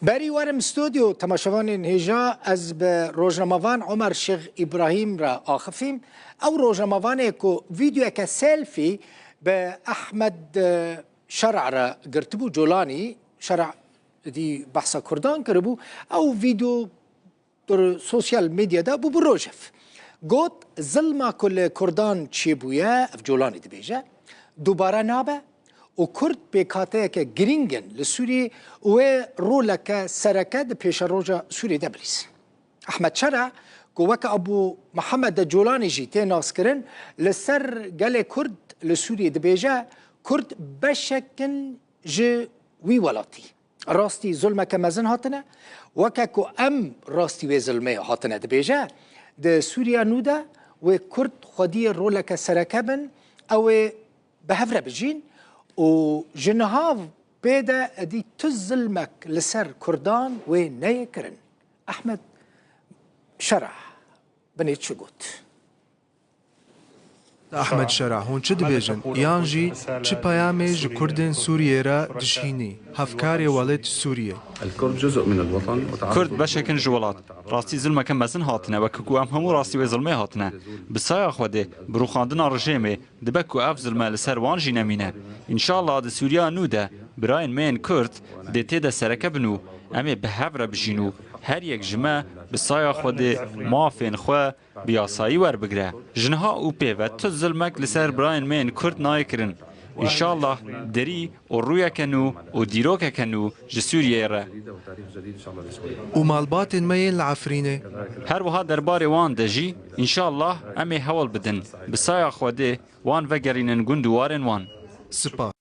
بری ورم استودیو تماشاوان هجا از به روزنامه‌وان عمر شیخ ابراهیم را آخفیم او روزنامه‌وانی که ویدیو که سلفی به احمد شرع را گرتبو جولانی شرع دی بحث کردان کربو او ویدیو در سوشیال میدیا دا بو بروجف گوت ظلم کل کردان چی بویه اف جولانی دی بیجه دوباره نابه و کرد پیکاته که گرینگن لسوری و رولک سرکه ده پیش روژا سوری دبلیس احمد شرع گوک ابو محمد جولانی جی تی ناس کرن لسر گل کرد لسوری ده بیجه کرد بشکن جه وی ولاتی راستی ظلمه که مزن هاتنه وکه که ام راستی وی ظلمه هاتنه ده بیجه ده سوریا نوده و کرد خودی رولک سرکه بن او به هفره بجین و جنهاف بيدا دي تظلمك لسر كردان وين كرن احمد شرع بنيت شقوت احمد شرع هون چه دبیجن یانجی چه پیامی ج کردن سوریه را دشینی هفکاری ولایت سوریه الكرد جزء من الوطن كرد بشكن جولات راستي ظلمه كم مزن هاتنه وكو ام همو راستي وظلمه هاتنه بسايا خوده بروخاندنا رژیمه دبكو اف ظلمه لسر وان جي نمينه ان شاء الله د سوريا نوده براين مين كرد د تيدا سركه بنو امي بهفره بجينو هر یک جمعه بسايا خوده مافين خو بیاسایی ور بگره جنها او پیوت تو ظلمک لسر براین مین کرد نایکرن ان شاء الله دری و رویا کنو و دیروک کنو جسوریه را و مالبات میل عفرینه هر وها دربار وان دجی ان شاء الله امی حول بدن بسایا خوده وان وگرینن گندوارن وان سپا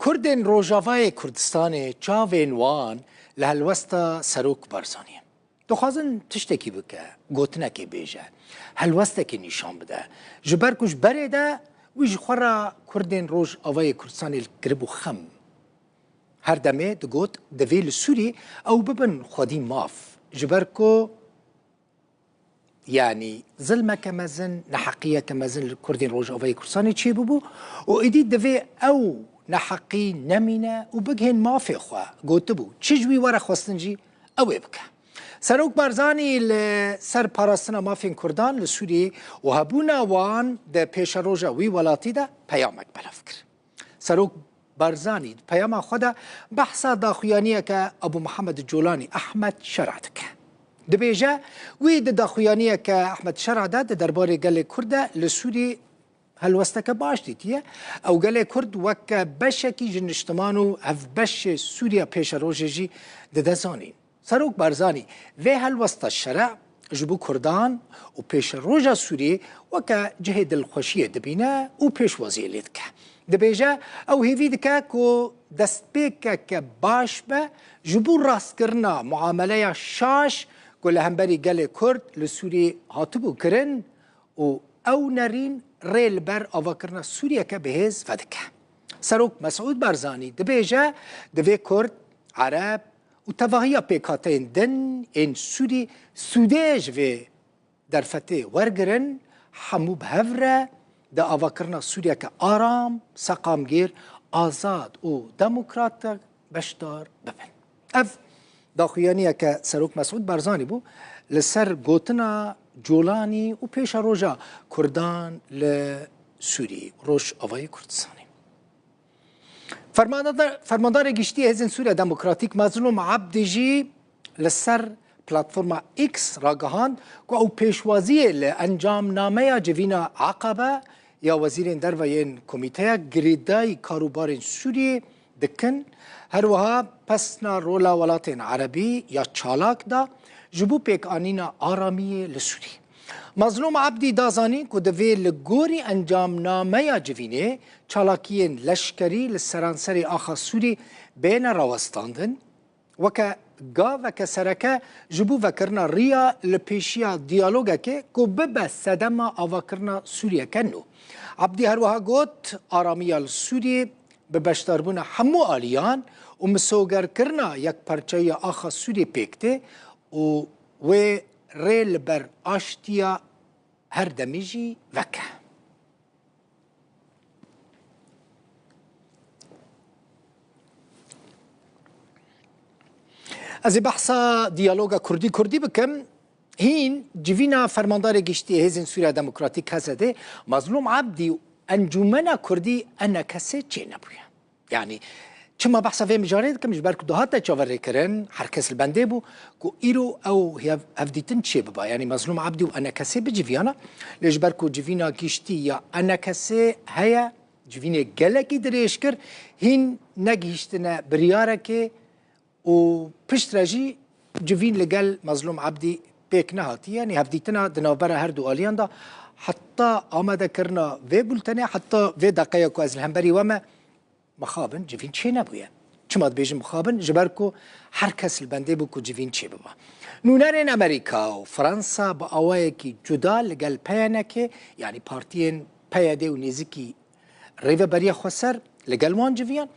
کردن روجاوای کردستان چاوین وان لهالوستا سروک بارزانیه دخوازن تشتکی بکه گوتنکی بیجه هلوستکی نشان بده جبر کش بره ده ویج خورا کردین روش آوای کردستانی گربو خم هر دمه ده گوت دویل سوری او ببن خودی ماف جبر کو يعني ظلمه كمزن نحقيه كمزن كردين روج اوفي كرساني تشي ببو وايدي دفي او نحقي نمينه وبقهن ما في خوا قوتبو تشجوي ورا خواستنجي او بكه سروک بارزانی لسر پاراستنا مافین کردان لسوری و هبونا وان ده پیش روژا وی ولاتی ده پیامک بلف کر سروک بارزانی پیام خدا بحثا داخویانیه که ابو محمد جولانی احمد شرع دکه ده بیجه وی ده داخویانیه که احمد شرع ده درباره گل کرده لسوری هلوستك باش ديتيه او قال كرد وك بشكي جن اجتماعو هف بش سوريا بيش روجي دزانين سروک بارزانی و هلوسط الشرع جبو کردان و پیش روژا سوری وکا جه دلخوشی دبینه و پیش وزیلیت که دبیجه او هیوی دکه که دست بیکه که باش به جبو راست کرنا معامله شاش که لهمبری گل کرد لسوری هاتبو کرن و او نرین ریل بر آوا کرنا سوریه که بهز فدکه سروک مسعود بارزانی دبیجه دوی کرد عرب و تواهی پیکاتین دن این سوری سودیج و در فتح ورگرن همو بهوره دا آوا کرنا سوریا که آرام سقامگیر آزاد و دموکرات بشدار ببن اف داخویانیه که سروک مسعود بارزانی بو لسر گوتنا جولانی و پیش روژا کردان لسوری روش آوای کردستانی فرماندار گشتی حزب سوریا دموکراتیک مظلوم عبدجی لسر پلتفرما ایکس راگهاند که او پیشوازی لانجام نامه جوینا عقبه یا وزیرین در و این کمیته گریدای کاروبار سوری دکن هر وها پسنا رولا ولاتین عربی یا چالاک دا جبو پیک آنینا آرامی لسوری مظلوم عبدی دازانی که دوی لگوری انجام نامه جوینه چالاکیین لشکری لسرانسری آخا سوری بین راوستاندن وکا گا وکا سرکه جبو وکرنا ریا لپیشیا دیالوگه که ببه سدما آوا کرنا سوریه کنو عبدی هر وها گوت آرامی سوری به بشتاربون همو آلیان و مسوگر کرنا یک پرچه آخا سوری پیکته و ریل بر آشتیا هر دمیجی وکه از بحثا دیالوگا کردی بکم هین جوینا فرماندار گشتی هزین سوریا دموکراتیک هزده مظلوم عبدی و انجمن کردی انا کسی چه نبویا يعني چما بحثا في مجاريد كم جبر كدو هاتا تشافر كرن حركس البنديبو كو ايرو او هي هفديتن تشي بابا يعني مظلوم عبدي وانا كسي بجيفيانا لجبر كو جيفينا كيشتي يا انا كسي هيا جيفينا جلكي دريشكر هين نجيشتنا بريارك و بشتراجي جيفين لقال مظلوم عبدي بيك نهاتي يعني هفديتنا دنوبرا هردو اليان دا حتى آماده كرنا في بولتني حتى في دقيقة از الهمبري وما مخابن جوین چه نبویه چما بیجم مخابن جبرکو هر کس البنده بکو جوین چه ببا نونارین امریکا و فرانسا با آوائه کی جدا لگل پیانه که یعنی پارتین پیاده و نزیکی ریوه بریا خسر لگل وان جویان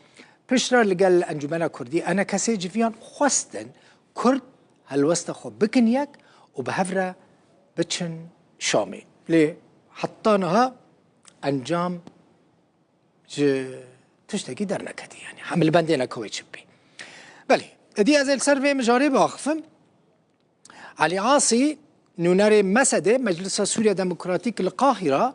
پشتر لگل انجمن کردی انا کسی جویان خواستن کرد هلوست خو بکن یک و به هفره بچن شامی لی حطانها انجام تشتكي در نكدي يعني حمل بندينا كويت شبي بلي دي ازل سرفي مجاري باخفم علي عاصي نوناري مسده مجلس سوريا ديمقراطيك القاهرة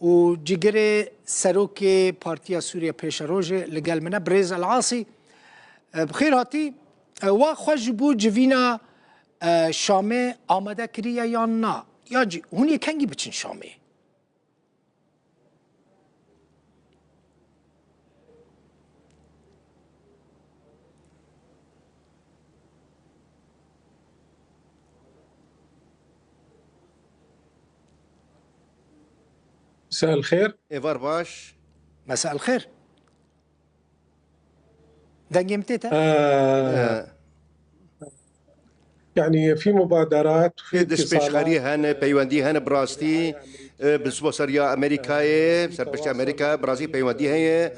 وجيجري سروكي بارتيا سوريا بيشاروجي لقال منا بريز العاصي بخير هاتي واخوش بو جفينا شامي آماده كريا يا نا ياجي هوني كنجي بچن شامي مساء الخير. إيفار باش. مساء الخير. دنجي متيتا؟ يعني في مبادرات في دسبشخري هن بيوندي هن براستي بسوسريا أمريكاية سربشت أمريكا برازيل بيوندي هي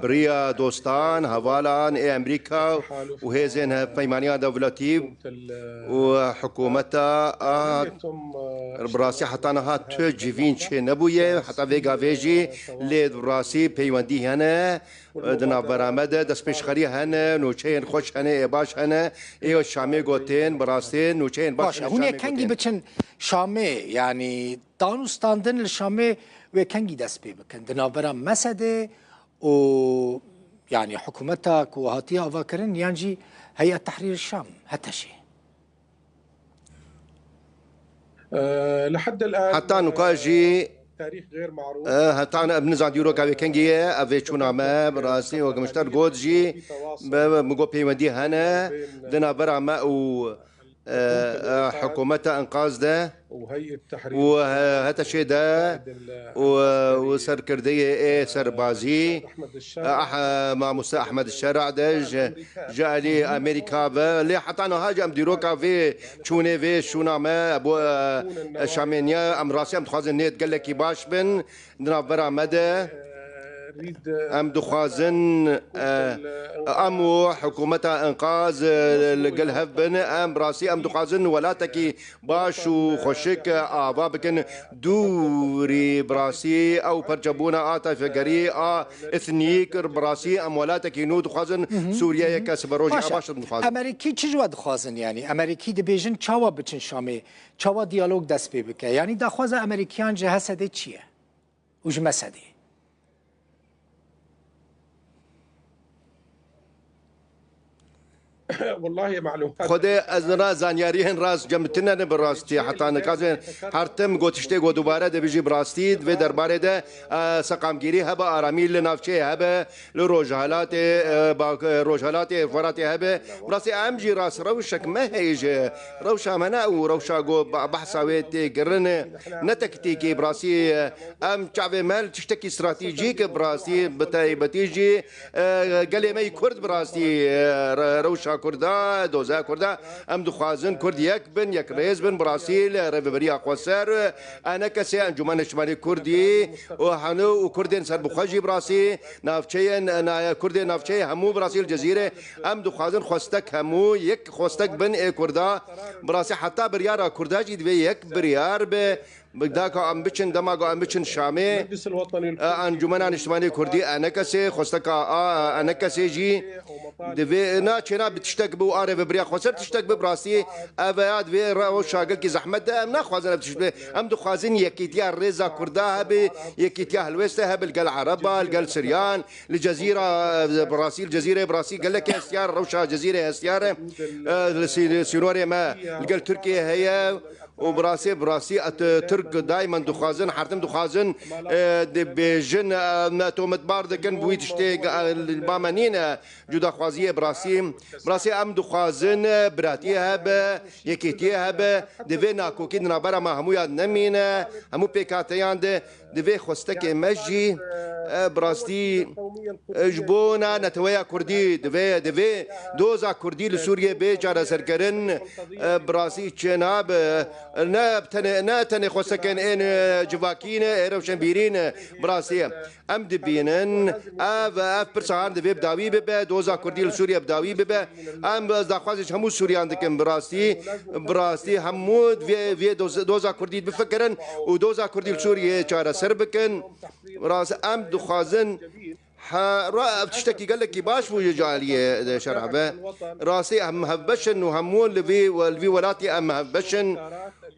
بريا دوستان هوالان أمريكا وهزين بيمانيا دولتي وحكومتها براسي حتى نها تجيفين شيء نبويه حتى فيجا فيجي ليد براسي بيوندي هنا دنا برامده دسبشخري هن نوچين خوش هن باش هن ايو شامي غوتين براستين نوچين باش هوني كانجي بچن شامي يعني دانوستاندن الشامي وكانجي دس بي بكن دنا برام مسده و يعني حكومتك وهاتيها فاكرين يانجي هيئة تحرير الشام حتى شيء لحد الآن حتى نقاجي تاريخ غير معروف حتى أنا بنزع ديورو كافي كنجية أفي شونا ما براسي وكمشتر جودجي مقو بيوندي هنا دنا برا ما و حكومتها انقاذ ده وهيئة تحرير وهذا الشيء ده وسر كردية ايه سر بازي مع مستر احمد الشارع ده جاء لي امريكا اللي حتى انا هاجم ديروكا في شوني في شونا ما ابو شامينيا ام راسي ام تخازن نيت قال لك باش بن نرا مدى ام دخازن ام حكومتها انقاذ القلهف بن ام براسي ام دخازن ولاتكي باش وخشك ابا بكن دوري براسي او برجبونا اتا فقري اثنيك براسي ام ولاتكي نو دخازن سوريا يكسبروج باش دخازن امريكي تشجوا دخازن يعني امريكي دبيجن چاوا بچن شامي چاوا ديالوج دست بك يعني دخواز امريكيان جهسده چيه وج مسده والله معلومات خدي ازنا زانياريهن راس جمتنا براستي حتى نكازن هرتم گوتشتي گو دوباره ده بيجي براستي و درباره ده سقامگيري هبه آرامی لنافچه هبه لروجهالات با روجهالات فرات هبه براسي امجي راس روشك ما هيج روشا منا وروشا گو بحثاويت قرن نتكتيكي براسي ام چاوي مال تشتكي استراتيجيك براسي بتيجي قال مي كرد براسي روشا كردا دوزا كردا ام دخوازن كرد يك بن يك ريز بن براسيل ريفبريا قوسر انا كسي انجمن الشمالي كردي وحنو وكردين سر بخجي براسي نافچين انا كردي نافچي همو براسيل جزيره ام دخوازن خوستك همو يك خوستك بن كردا براسي حتى بريار كرداجي دبي يك بريار ب بداك ام بچن دماغ ام بچن شامي المجلس الوطني انجمن اجتماعي كردي انا كسي خستكا انا كسي جي دفي نا چنا بتشتك بو اره بريا خسر تشتك براسي ابياد في رو شاغل کی زحمت ام ناخوازن بتشبه ام دخوازن يكيتيا ريزا كردها ب يكيتيا هلوسته بالقل عربه القل سريان الجزيره براسيل جزيره براسي قال لك استيار روشا جزيره استيار سينوريا ما القل تركيا هي وبراسي ترك دائما دخازن حرتم دخازن بيجن ناتو متبار دكن بويت شتي البامانين جودا خوازيه براسي ام دخازن براتيها ب يكيتيها ب دفينا كوكين نبرا ما همو نمينا همو بيكاتيان دفي خوستك مجي براستي جبونا نتويا كردي دفي دوزا كردي لسوريا بيجارة سركرن براسي جناب ناتني خوستكن ان جواكين ايروشن بيرين براسي ام دبينن اف برسان دفي بداوي ببا دوزا كردي لسوريا بداوي ببا ام داخوازي همو سوريان دكن براسي همو في دوزا كردي بفكرن ودوزا كردي لسوريا جارة سربكن راس ام دخازن تشتكي قال لك باش فوق جاليه شرعبه راسي هم هبشن وهمون لفي والفي ولاتي ام هبشن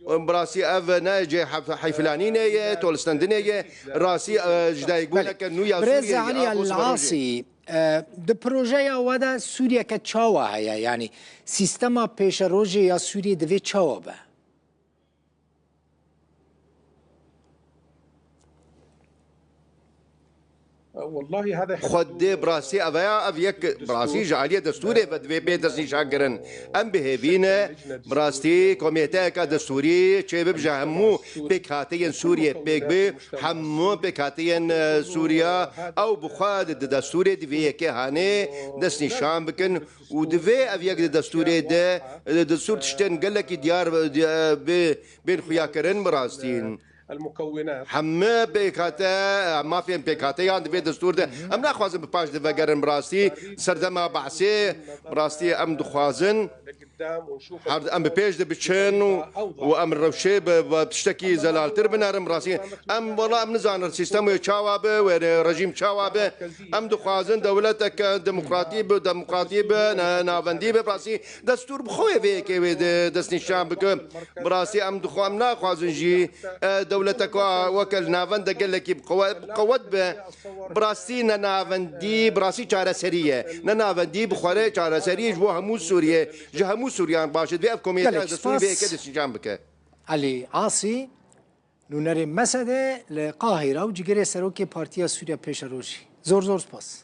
براسي اف ناجي حي فلانينيه تولستندنيه راسي جدا يقول لك انه يا بريز علي العاصي د بروژه ودا سوريا كتشاوا هيا يعني سيستما پیش روجي يا سوريا دفي تشاوا به والله هذا خد براسي افيا افيك براسي جعليه دستوري بدوي بيدسني شاكرن ام بهيفينا براستي كوميتاك دستوري تشي ببجا همو بكاتين سوريا بيك بي همو بكاتين سوريا او بخاد دستوري دفي كهاني دسني شام بكن ودفي افيك دستوري ده دستور تشتن قال لك ديار بين خياكرن براستين المكونات حمى بيكاتا ما فين بيكاتا يعني في دستور ده ام ناخذ بباش دفقرن براسي سردما بعسي براسي ام دخوازن ام بيج ده بتشن وام الروشي بتشتكي زلال تربنا راسي ام والله ام نزان السيستم يتشاوب ورجيم تشاوب ام دخوازن دولتك ديمقراطي نافندي براسي دستور بخوي فيك دسني الشعب براسي ام دخو ام ناخذ جي دولتك وكل نافند قال لك بقوت براسي نافندي براسي شارع سريه نافندي بخوري شارع سريه جو همو سوريا جهمو سوريان باشد في افكم دستور في كده جنبك علي عاصي نونري مسده لقاهره وجيجري سروكي بارتيا سوريا پیش روجي زور سپاس